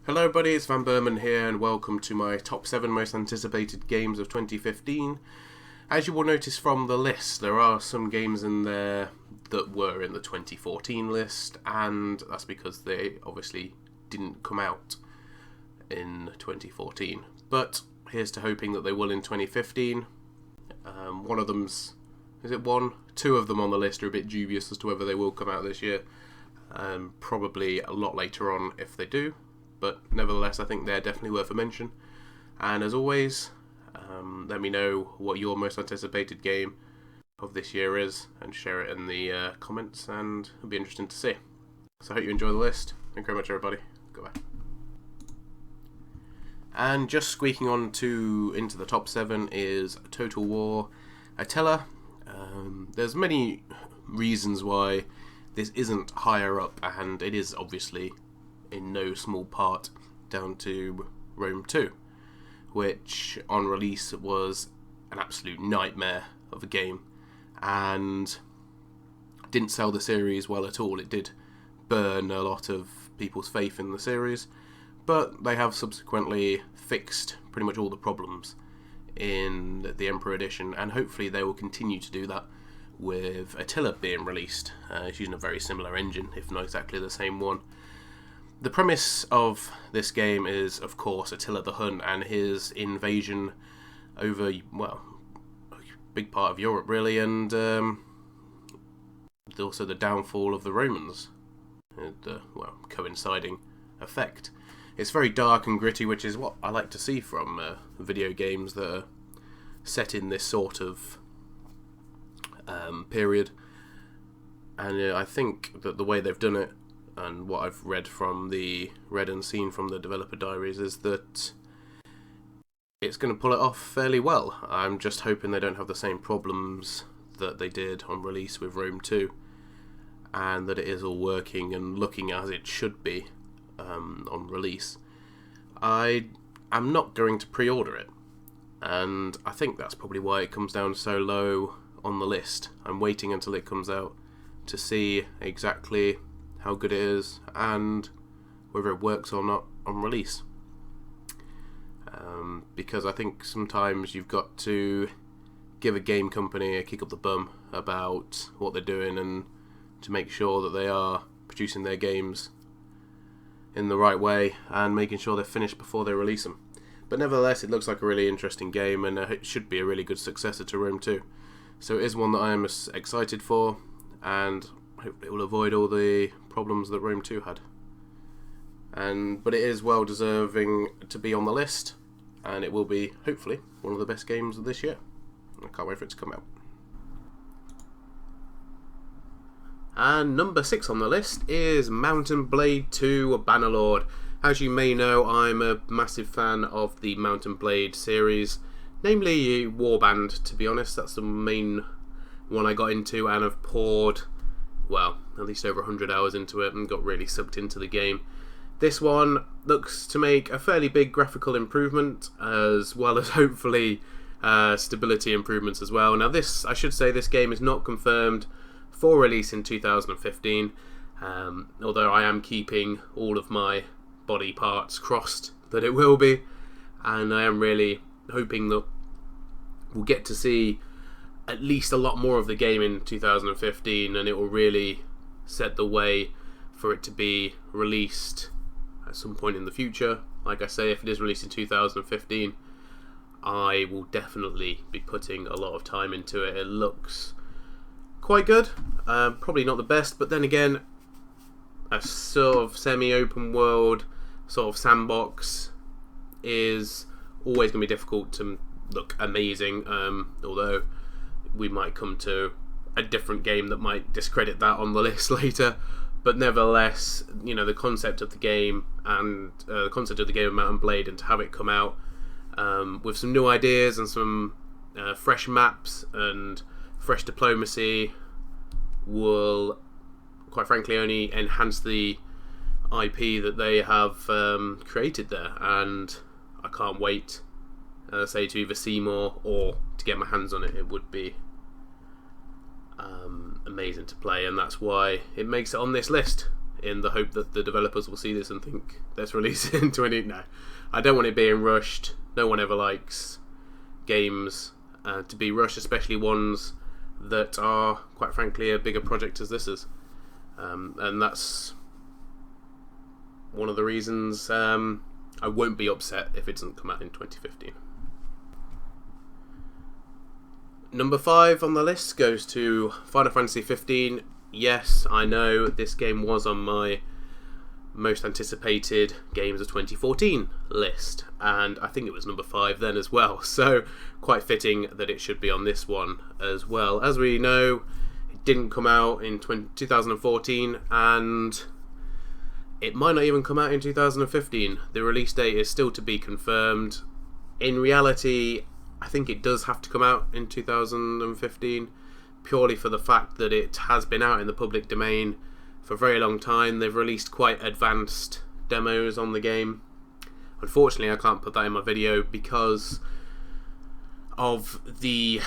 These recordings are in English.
Hello buddy, it's vanburman here and welcome to my top 7 most anticipated games of 2015. As you will notice from the list, there are some games in there that were in the 2014 list, and that's because they obviously didn't come out in 2014. But here's to hoping that they will in 2015. One of them's, is it one? Two of them on the list are a bit dubious as to whether they will come out this year. Probably a lot later on if they do. But nevertheless, I think they're definitely worth a mention. And as always, let me know what your most anticipated game of this year is and share it in the comments, and it'll be interesting to see. So I hope you enjoy the list. Thank you very much, everybody. Goodbye. And just squeaking on into the top 7 is Total War Attila. There's many reasons why this isn't higher up, and it is obviously in no small part down to Rome 2, which on release was an absolute nightmare of a game and didn't sell the series well at all. It did burn a lot of people's faith in the series, but they have subsequently fixed pretty much all the problems in the Emperor Edition, and hopefully they will continue to do that with Attila being released. It's using a very similar engine, if not exactly the same one. The premise of this game is, of course, Attila the Hun and his invasion over, well, a big part of Europe, really, and also the downfall of the Romans, the, coinciding effect. It's very dark and gritty, which is what I like to see from video games that are set in this sort of period. And I think that the way they've done it, and what I've read and seen from the developer diaries, is that it's going to pull it off fairly well. I'm just hoping they don't have the same problems that they did on release with Rome 2, and that it is all working and looking as it should be on release. I am not going to pre-order it, and I think that's probably why it comes down so low on the list. I'm waiting until it comes out to see exactly how good it is and whether it works or not on release, because I think sometimes you've got to give a game company a kick up the bum about what they're doing, and to make sure that they are producing their games in the right way and making sure they're finished before they release them. But nevertheless, it looks like a really interesting game, and it should be a really good successor to Rome 2. So it is one that I am excited for, and hopefully it will avoid all the problems that Rome 2 had. But it is well deserving to be on the list, and it will be, hopefully, one of the best games of this year. I can't wait for it to come out. And number 6 on the list is Mountain Blade 2 Bannerlord. As you may know, I'm a massive fan of the Mountain Blade series, namely Warband, to be honest. That's the main one I got into, and have poured, well, at least over 100 hours into it and got really sucked into the game. This one looks to make a fairly big graphical improvement, as well as hopefully stability improvements as well. Now I should say this game is not confirmed for release in 2015, although I am keeping all of my body parts crossed that it will be, and I am really hoping that we'll get to see at least a lot more of the game in 2015, and it will really set the way for it to be released at some point in the future. Like I say, if it is released in 2015, I will definitely be putting a lot of time into it. It looks quite good, probably not the best, but then again, a sort of semi-open world, sort of sandbox is always going to be difficult to look amazing, although we might come to a different game that might discredit that on the list later. But nevertheless, you know, the concept of the game and the concept of the game of Mountain Blade, and to have it come out with some new ideas and some fresh maps and fresh diplomacy will, quite frankly, only enhance the IP that they have created there. And I can't wait, to either see more or to get my hands on it. It would be amazing to play, and that's why it makes it on this list. in the hope that the developers will see this and think, let's release it in 20... No, I don't want it being rushed. No one ever likes games to be rushed, especially ones that are, quite frankly, a bigger project as this is. And that's one of the reasons I won't be upset if it doesn't come out in 2015. Number 5 on the list goes to Final Fantasy 15. Yes, I know this game was on my most anticipated games of 2014 list, and I think it was number 5 then as well, so quite fitting that it should be on this one as well. As we know, it didn't come out in 2014, and it might not even come out in 2015. The release date is still to be confirmed. In reality, I think it does have to come out in 2015, purely for the fact that it has been out in the public domain for a very long time. They've released quite advanced demos on the game. Unfortunately, I can't put that in my video because of the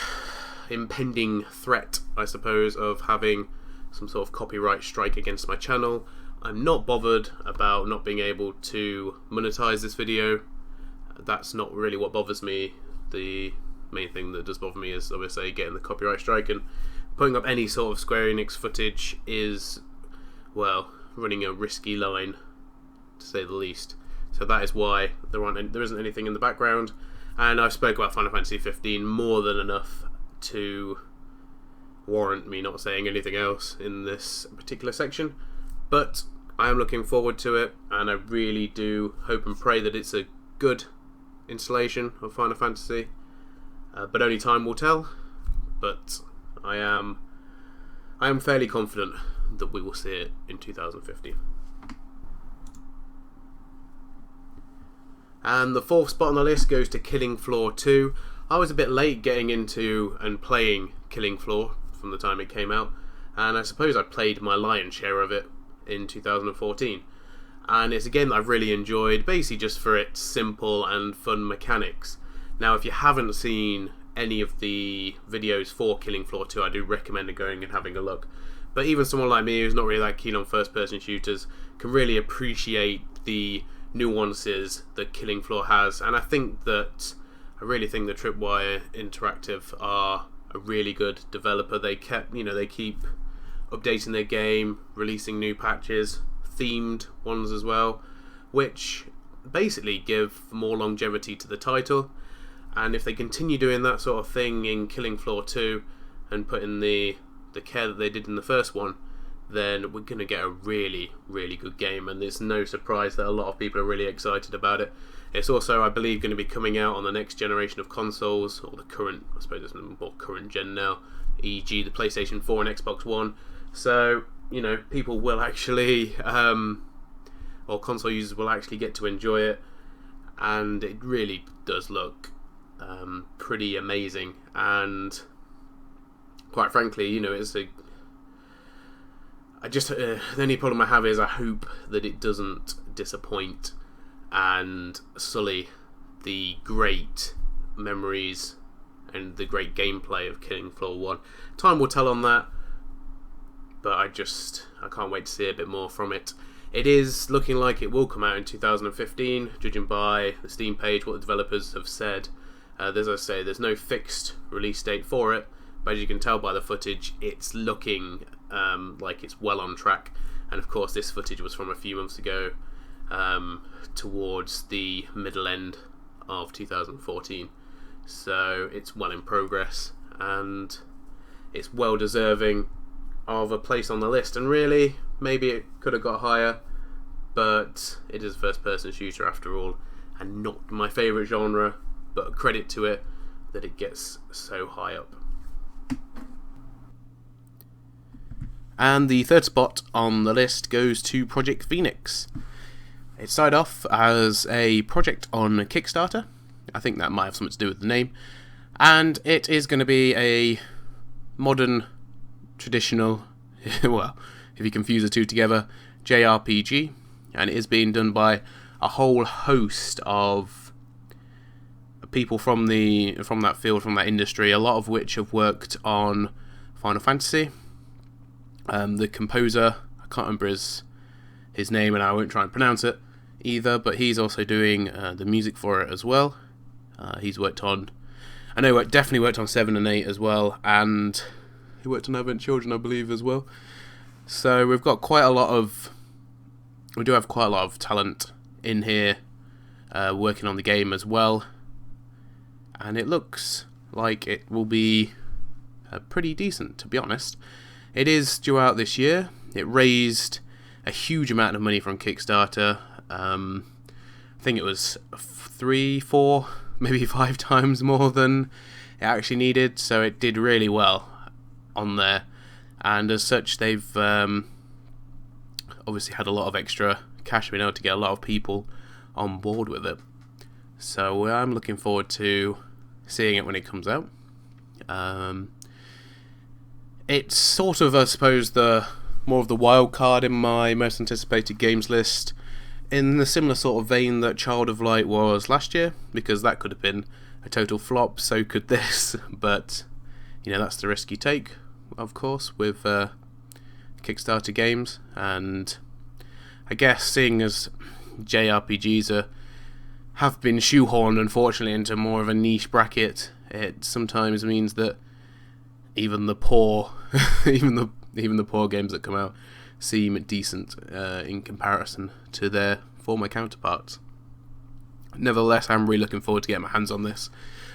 impending threat, I suppose, of having some sort of copyright strike against my channel. I'm not bothered about not being able to monetize this video. That's not really what bothers me. The main thing that does bother me is, obviously, getting the copyright strike, and putting up any sort of Square Enix footage is, well, running a risky line, to say the least. So that is why there isn't anything in the background, and I've spoke about Final Fantasy 15 more than enough to warrant me not saying anything else in this particular section. But I am looking forward to it, and I really do hope and pray that it's a good installation of Final Fantasy, but only time will tell. But I am fairly confident that we will see it in 2015. And the 4th spot on the list goes to Killing Floor 2. I was a bit late getting into and playing Killing Floor from the time it came out, and I suppose I played my lion's share of it in 2014. And it's a game that I've really enjoyed, basically just for its simple and fun mechanics. Now, if you haven't seen any of the videos for Killing Floor 2, I do recommend going and having a look. But even someone like me who's not really that keen on first-person shooters can really appreciate the nuances that Killing Floor has. And I really think that Tripwire Interactive are a really good developer. They keep updating their game, releasing new patches, themed ones as well, which basically give more longevity to the title. And if they continue doing that sort of thing in Killing Floor 2 and put in the care that they did in the first one, then we're going to get a really, really good game, and it's no surprise that a lot of people are really excited about it. It's also, I believe, going to be coming out on the next generation of consoles, or the current, I suppose it's more current gen now, e.g. the PlayStation 4 and Xbox One. So, people will actually, or console users will actually get to enjoy it, and it really does look pretty amazing. And quite frankly, the only problem I have is I hope that it doesn't disappoint and sully the great memories and the great gameplay of Killing Floor 1. Time will tell on that, but I can't wait to see a bit more from it. It is looking like it will come out in 2015, judging by the Steam page, what the developers have said. As I say, there's no fixed release date for it, but as you can tell by the footage, it's looking like it's well on track. And of course, this footage was from a few months ago, towards the middle end of 2014. So it's well in progress, and it's well deserving of a place on the list. And really, maybe it could have got higher, but it is a first-person shooter after all, and not my favourite genre, but credit to it that it gets so high up. And the 3rd spot on the list goes to Project Phoenix. It started off as a project on Kickstarter. I think that might have something to do with the name. And it is going to be a modern, traditional, well, if you confuse the two together, JRPG. And it is being done by a whole host of people from that field, from that industry, a lot of which have worked on Final Fantasy. The composer, I can't remember his his name and I won't try and pronounce it either, but he's also doing the music for it as well. He's worked on, I know, definitely worked on 7 and 8 as well, and he worked on Advent Children, I believe, as well. So we do have quite a lot of talent in here working on the game as well, and it looks like it will be pretty decent, to be honest. It is due out this year. It raised a huge amount of money from Kickstarter. I think it was 3, 4, maybe 5 times more than it actually needed, so it did really well on there. And as such, they've obviously had a lot of extra cash, been able to get a lot of people on board with it. So I'm looking forward to seeing it when it comes out. It's sort of, I suppose, the more of the wild card in my most anticipated games list, in the similar sort of vein that Child of Light was last year, because that could have been a total flop, so could this. But you know, that's the risk you take, of course, with Kickstarter games. And I guess seeing as JRPGs have been shoehorned, unfortunately, into more of a niche bracket, it sometimes means that even the poor even the poor games that come out seem decent in comparison to their former counterparts. Nevertheless, I'm really looking forward to getting my hands on this.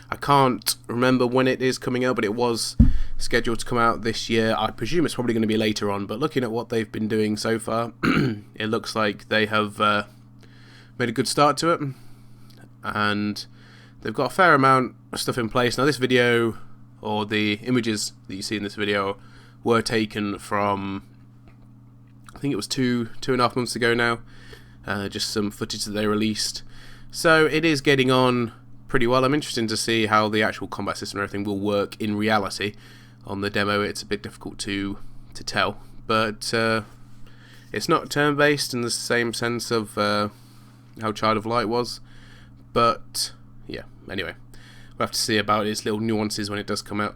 I can't remember when it is coming out, but it was scheduled to come out this year. I presume it's probably going to be later on, but looking at what they've been doing so far, it looks like they have made a good start to it, and they've got a fair amount of stuff in place. Now, this video, or the images that you see in this video, were taken from, I think it was 2.5 months ago now, just some footage that they released. So it is getting on pretty well. I'm interested to see how the actual combat system and everything will work in reality. On the demo, it's a bit difficult to tell, but it's not turn-based in the same sense of how Child of Light was. But yeah, anyway, we'll have to see about its little nuances when it does come out.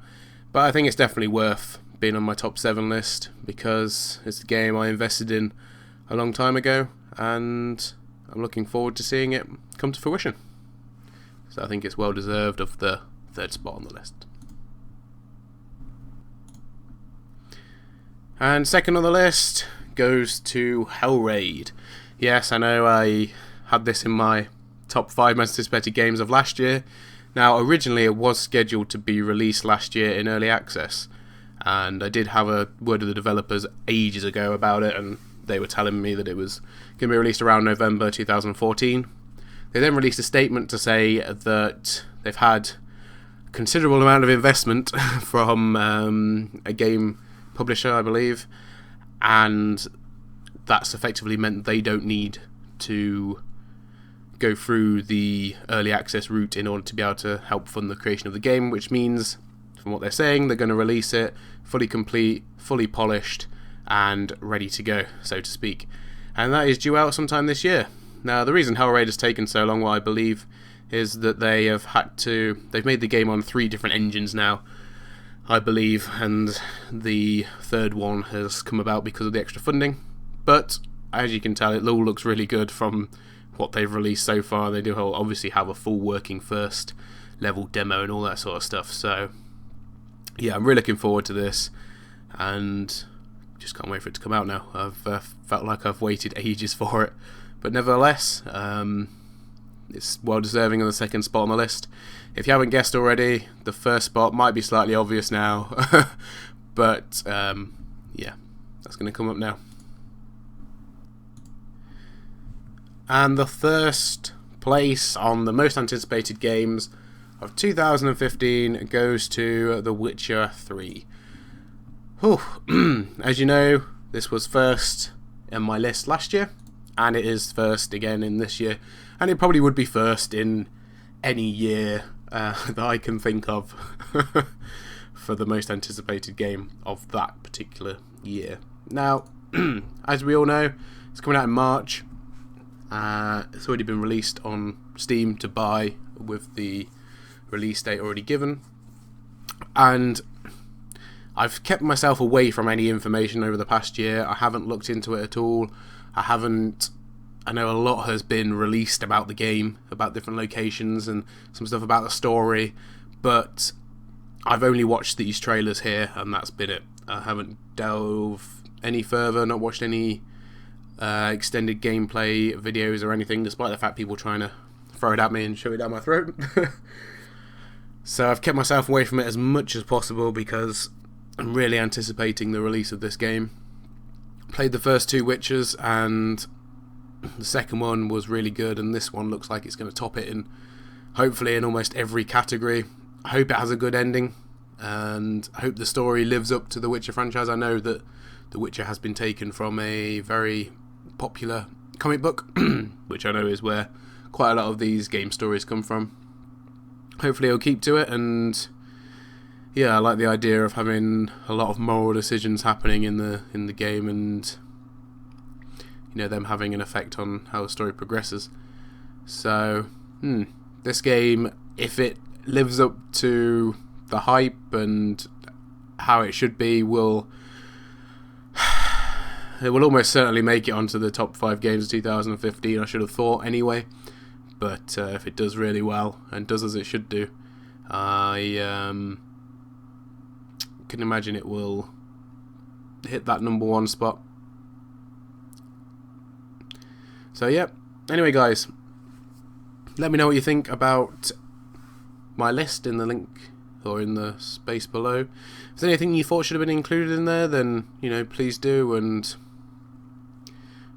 But I think it's definitely worth being on my top 7 list, because it's a game I invested in a long time ago, and I'm looking forward to seeing it come to fruition. So I think it's well deserved of the 3rd spot on the list. And second on the list goes to Hellraid. Yes, I know I had this in my top 5 most anticipated games of last year. Now, originally it was scheduled to be released last year in early access, and I did have a word with the developers ages ago about it, and they were telling me that it was going to be released around November 2014. They then released a statement to say that they've had a considerable amount of investment from a game publisher, I believe, and that's effectively meant they don't need to go through the early access route in order to be able to help fund the creation of the game, which means, from what they're saying, they're going to release it fully complete, fully polished, and ready to go, so to speak. And that is due out sometime this year. Now, the reason Hellraid has taken so long, what I believe, is that they've made the game on 3 different engines now, I believe, and the 3rd one has come about because of the extra funding. But as you can tell, it all looks really good from what they've released so far. They do obviously have a full working first level demo and all that sort of stuff. So yeah, I'm really looking forward to this, and just can't wait for it to come out now. I've felt like I've waited ages for it, but nevertheless, it's well deserving of the 2nd spot on the list. If you haven't guessed already, the 1st spot might be slightly obvious now, but yeah, that's going to come up now. And the 1st place on the most anticipated games of 2015 goes to The Witcher 3. Whew. As you know, this was 1st in my list last year, and it is 1st again in this year, and it probably would be 1st in any year that I can think of for the most anticipated game of that particular year. Now, as we all know, it's coming out in March. It's already been released on Steam to buy with the release date already given, and I've kept myself away from any information over the past year. I haven't looked into it at all. I know a lot has been released about the game, about different locations and some stuff about the story, but I've only watched these trailers here, and that's been it. I haven't delved any further, not watched any extended gameplay videos or anything, despite the fact people trying to throw it at me and shove it down my throat. So I've kept myself away from it as much as possible because I'm really anticipating the release of this game. Played the first two Witchers, and the second one was really good, and this one looks like it's going to top it in, hopefully, in almost every category. I hope it has a good ending, and I hope the story lives up to the Witcher franchise. I know that the Witcher has been taken from a very popular comic book, which I know is where quite a lot of these game stories come from. Hopefully it'll keep to it, and yeah, I like the idea of having a lot of moral decisions happening in the game, and them having an effect on how the story progresses. So this game, if it lives up to the hype and how it should be, it will almost certainly make it onto the top 5 games of 2015, I should have thought anyway. But if it does really well and does as it should do, I can imagine it will hit that number 1 spot. So yeah, anyway guys, let me know what you think about my list in the link or in the space below. If there's anything you thought should have been included in there, then please do, and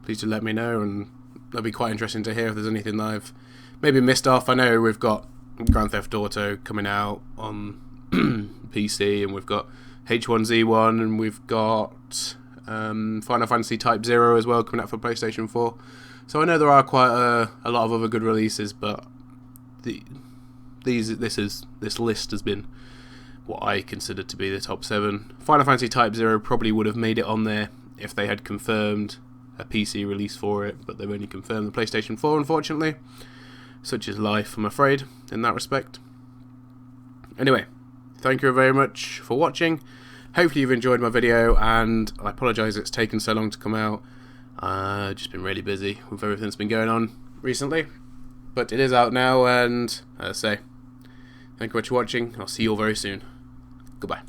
please do let me know, and that'll be quite interesting to hear if there's anything that I've maybe missed off. I know we've got Grand Theft Auto coming out on PC, and we've got H1Z1, and we've got Final Fantasy Type 0 as well coming out for PlayStation 4. So I know there are quite a lot of other good releases, but this list has been what I consider to be the top 7. Final Fantasy Type 0 probably would have made it on there if they had confirmed a PC release for it, but they've only confirmed the PlayStation 4, unfortunately. Such is life, I'm afraid, in that respect. Anyway, thank you very much for watching. Hopefully you've enjoyed my video, and I apologise it's taken so long to come out. Just been really busy with everything that's been going on recently. But it is out now, and as I say, thank you very much for watching. I'll see you all very soon. Goodbye.